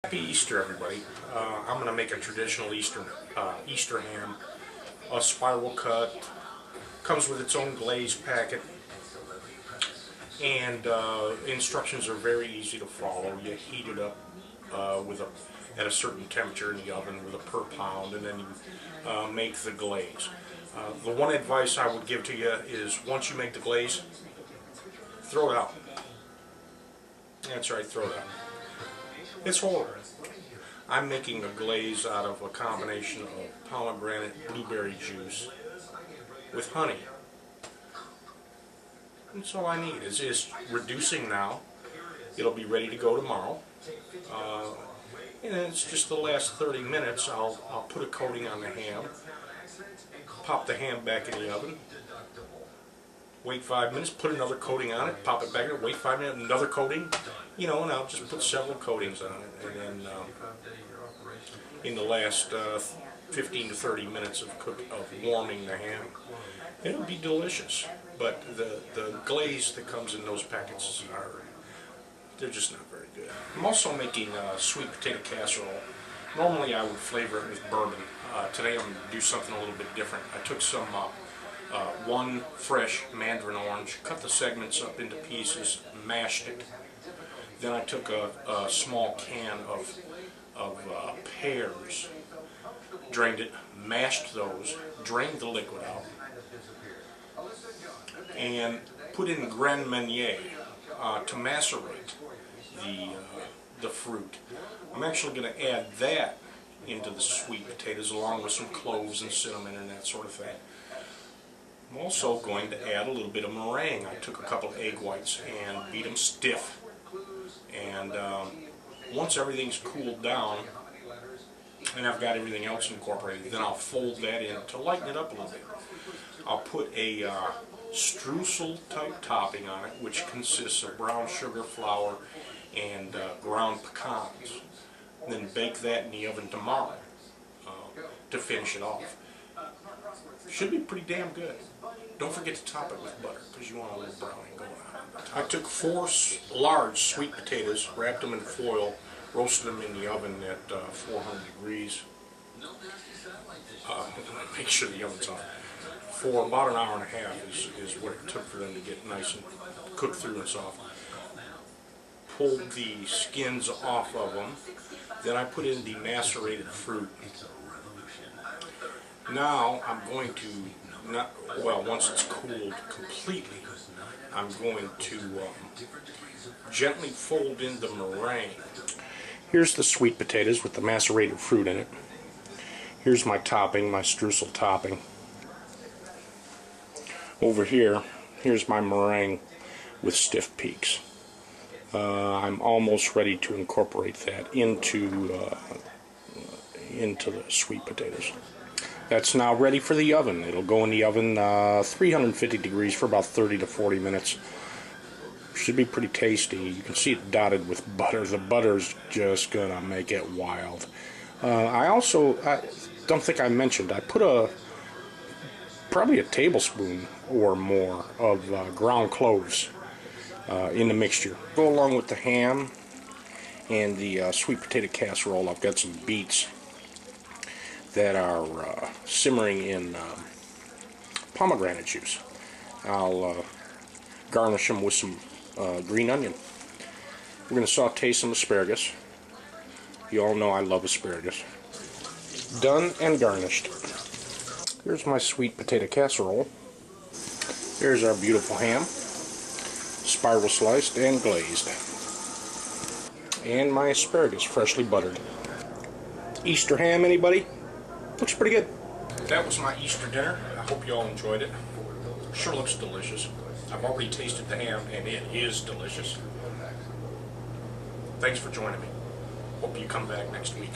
Happy Easter, everybody. I'm going to make a traditional Easter ham, a spiral cut. Comes with its own glaze packet, and instructions are very easy to follow. You heat it up at a certain temperature in the oven with a per pound, and then you make the glaze. The one advice I would give to you is once you make the glaze, throw it out. That's right, throw it out. It's horrible. I'm making a glaze out of a combination of pomegranate blueberry juice with honey. That's all I need. It's reducing now. It'll be ready to go tomorrow. And it's just the last 30 minutes. I'll put a coating on the ham, pop the ham back in the oven, wait 5 minutes, put another coating on it, pop it back in, wait 5 minutes, another coating, and I'll just put several coatings on it, and then in the last 15 to 30 minutes of warming the ham, it'll be delicious. But the glaze that comes in those packets they're just not very good. I'm also making a sweet potato casserole. Normally I would flavor it with bourbon. Today I'm going to do something a little bit different. I took some one fresh mandarin orange, cut the segments up into pieces, mashed it. Then I took a small can of pears, drained it, mashed those, drained the liquid out, and put in Grand Marnier to macerate the fruit. I'm actually going to add that into the sweet potatoes along with some cloves and cinnamon and that sort of thing. I'm also going to add a little bit of meringue. I took a couple of egg whites and beat them stiff. And once everything's cooled down and I've got everything else incorporated, then I'll fold that in to lighten it up a little bit. I'll put a streusel type topping on it, which consists of brown sugar, flour, and ground pecans. Then bake that in the oven tomorrow to finish it off. Should be pretty damn good. Don't forget to top it with butter because you want a little browning going on. I took 4 large sweet potatoes, wrapped them in foil, roasted them in the oven at 400 degrees. Make sure the oven's on. For about an hour and a half is what it took for them to get nice and cooked through and soft. Pulled the skins off of them. Then I put in the macerated fruit. Now I'm going to, once it's cooled completely, I'm going to gently fold in the meringue. Here's the sweet potatoes with the macerated fruit in it. Here's my topping, my streusel topping. Over here, here's my meringue with stiff peaks. I'm almost ready to incorporate that into the sweet potatoes. That's now ready for the oven. It'll go in the oven 350 degrees for about 30 to 40 minutes. Should be pretty tasty. You can see it dotted with butter. The butter's just gonna make it wild. I don't think I mentioned, I put probably a tablespoon or more of ground cloves in the mixture. Go along with the ham and the sweet potato casserole. I've got some beets that are simmering in pomegranate juice. I'll garnish them with some green onion. We're going to saute some asparagus. You all know I love asparagus. Done and garnished. Here's my sweet potato casserole. Here's our beautiful ham, spiral sliced and glazed. And my asparagus, freshly buttered. Easter ham, anybody? Looks pretty good. That was my Easter dinner. I hope you all enjoyed it. Sure looks delicious. I've already tasted the ham and it is delicious. Thanks for joining me. Hope you come back next week.